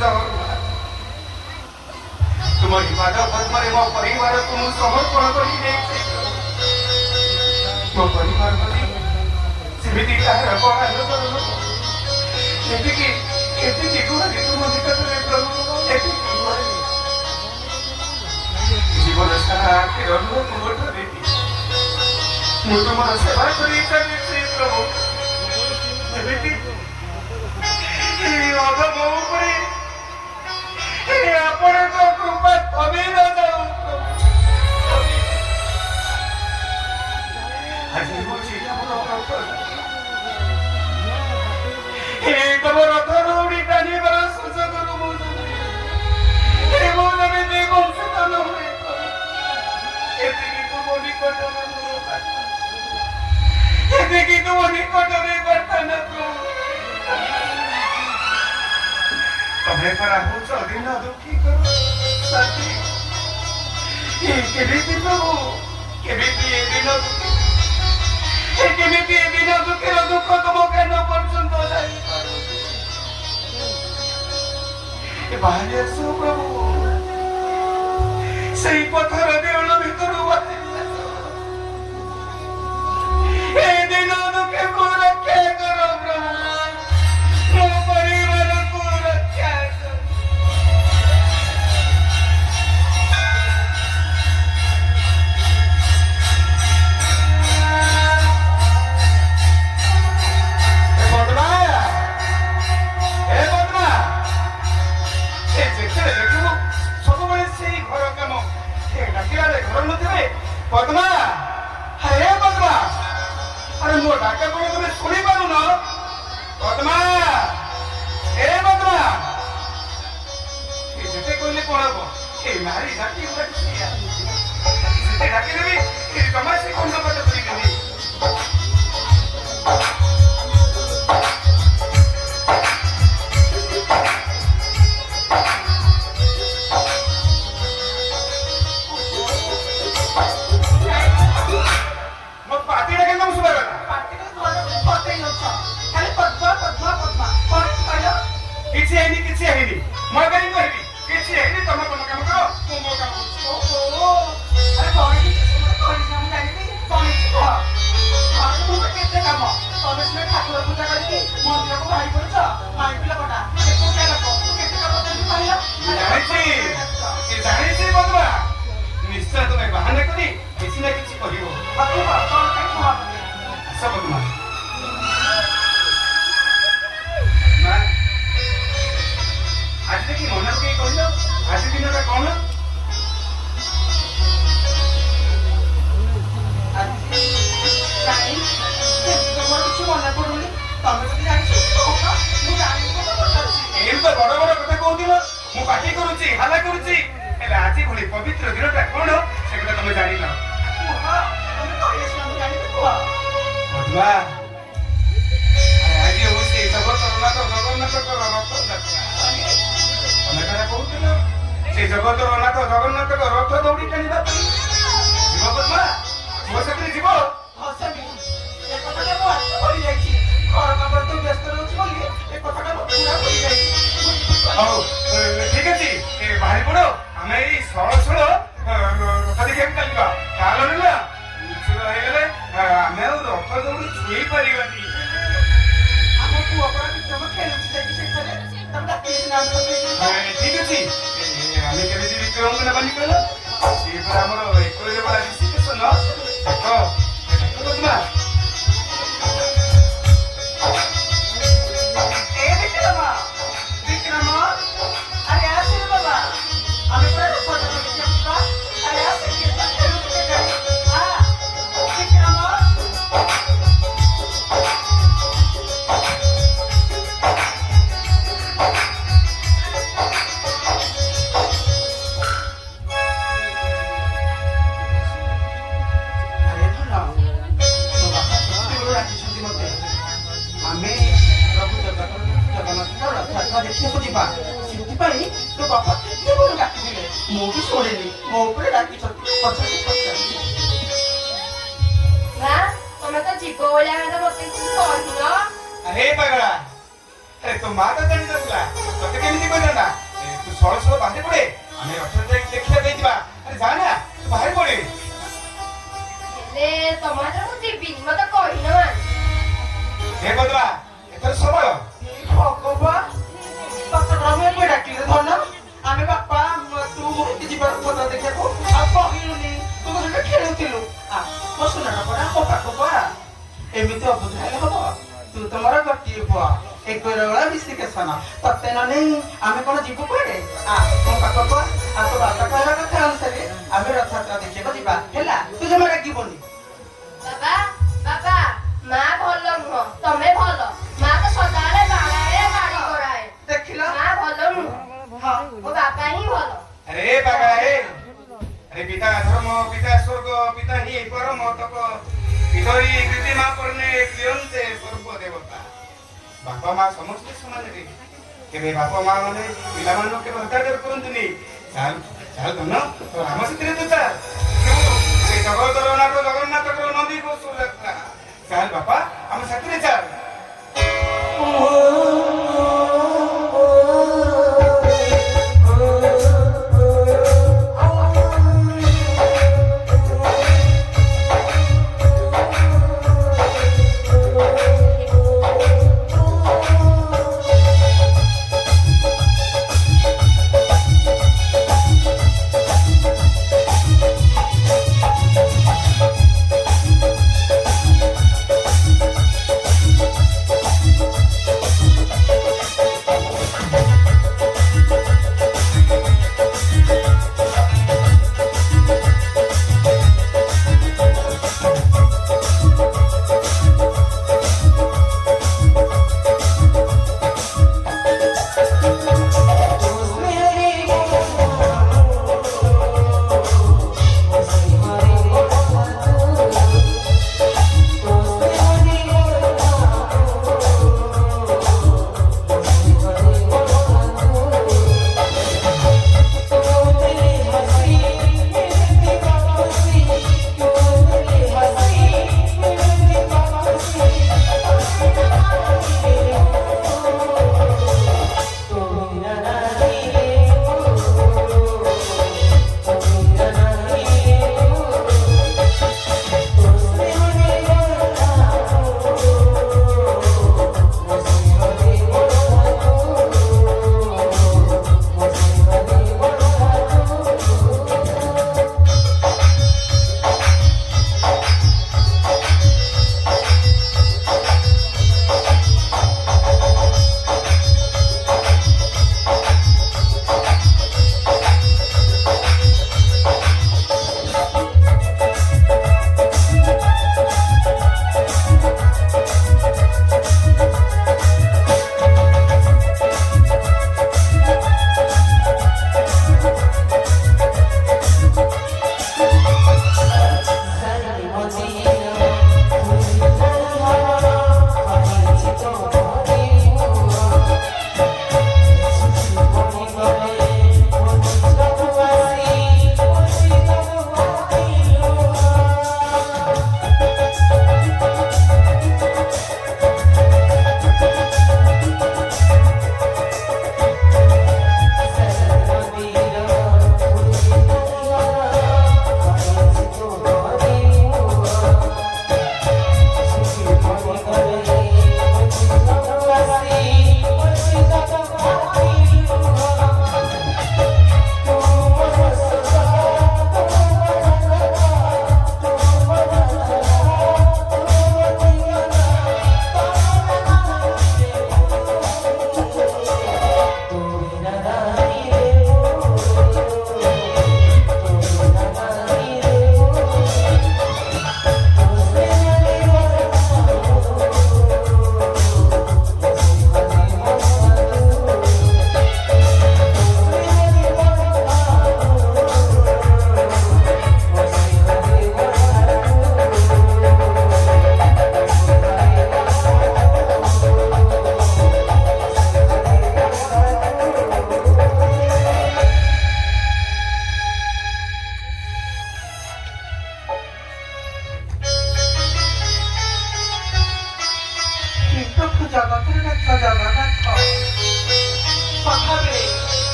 जाओ तुम्हारी पाद पद्मरे मो परिवार को मु समर्पण करी देछि मो परिवार प्रति सिमिति कार अपमान करू एति गुण तुम निकटरे प्रभु एति जीवन सारा के अनुरोध मोठ देती मु तुमर सेवा करी चाहे प्रभु एति अधम उपरे आपण कृपा अमीर जाऊ आज मुझे तम रथ दौड़ी टाणीबार सुजोग मुझे देवंशतन हुए तुम निकट तुम निकटरे बर्तन तुम्हें करा हो दिन दुखी करो साथी केमिति प्रभु केमिति ए दिन दुखी केमिति ए दिन दुखी दुख तुम कान पर्यंत जाई पारो ए बाहर आसो प्रभु सही पथर देउल भितर बाटे ए दिन दुखी को रक्षा करो प्रभु मो परिवार को रक्षा पद्मा अरे पद्मा अरे मो डाका को तुम सुनी पारु न पद्मा ए पद्मा ए जेते कहले कोन हबो ए नारी जाति उडा किया जेते डाके देबी ए तमासे कोन पट करी देबी पवित्र दिनटा कौन से तुम जान आज हूँ से जगत जगन्नाथ कहूल से जगत रनाथ जगन्नाथ रथ दौड़ी टाणा जीव पद्मा मो से जीव ठीक अच्छे बाहरी पड़ आम ये षोल षोल रथ देखा चलवा काल ना आम रथ दौड़ी छुई पार ठीक अच्छे आम के विक्रम को नबानी कहल सी आम एक ऋषिकेशन पद्मा अरे पगला अरे तो माता जानी तो बोला तो केमिति को जाना ସଳ ସଳ ବାହାରି ପଡେ ଆମେ ରଥଯାତ୍ରା ଦେଖିବା ପାଇଁ ଯିବା। ଆରେ ଯା ନା ତୁ ବାହାରି ପଡେ। ହେଲେ ତମର ମୁଁ ଯିବିନି ମତେ କହିନ ମାନେ ହେ ବଦବା ଏଥର ସମୟ ଭଗବାନ ତତେ ମୁଁ ଡାକିଲେ ଧନ ଆମେ ବାପା ତୁ ମୁହଁକି ଯିବା ରଥଯାତ୍ରା ଦେଖିବାକୁ ଆଉ କହିଲୁନି ତୁ ତ ସେଟା ଖେଳୁଥିଲୁ ମୋ ସୁନାଟା ପରା ମୋ ପାଖକୁ ଆ ଏମିତି ଅବୁଝ ହେଲେ ହବ ତୁ ତ ମୋର ଗୋଟିଏ ପୁଅ ଏକର ବେଳା ବିଶିକେଶନ ତତେ ନ ନେଇ ଆମେ କଣ ଯିବୁ କୁଆଡେ ମୋ ପାଖକୁ ଆଉ ତୋ ବାପା କହିବା କଥା ଅନୁସାରେ ଆମେ ରଥଯାତ୍ରା ଦେଖିବାକୁ ଯିବା ହେଲା ତୁ ଜମା ଡାକିବନି। ବାବା ବାବା ମା ଭଲ ନୁହଁ ତମେ ଭଲ ମା ତ ସଦାବେଳେ ବାଡ଼ାଏ ଗାଡ଼ି ଗଡ଼ାଏ ଦେଖିଲ ମା ଭଲ ନୁହଁ ମୋ ବାପା ହିଁ ଭଲ। अरे बाबा अरे पिता धर्म पिता स्वर्ग पिता ही परम तप पितरी कृतिमा परने क्रियन्ते सर्व देवता बापा माँ समस्त समान रे केबे बापा माँ माने पिला मानो के हत्याचार करंतुनी चाल चाल धन तो राम सितरे तू चाल से जगतर नाथ जगन्नाथ को नदी को सुरक्षा चाल बापा हम साथी चाल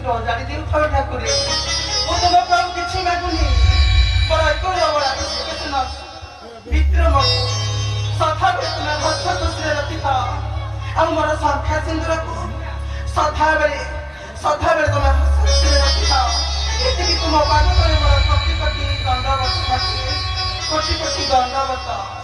ଶ୍ୱଶୁର ଜାଣି ଦେଉଥାଉ ଠାକୁରେ ମୁଁ ତୁମ ପାଉ କିଛି ମାଗୁନି ବଡ଼ ଏକ ବଡ଼ ବିଶ୍ୱାସ ବିକ୍ରମକୁ ସଦାବେଳେ ତୁମେ ହସ ଖୁସିରେ ରଖିଥାଅ ଆଉ ମୋର ସଂଖ୍ୟା ସିନ୍ଦୁରକୁ ସଦାବେଳେ ତୁମେ ହସ ଖୁସିରେ ରଖିଥାଅ ଏତିକି ତୁମ ପାଦ ତଳେ ମୋର କୋଟି କୋଟି ଦଣ୍ଡବତ ଠାକୁରେ କୋଟି କୋଟି ଦଣ୍ଡବତ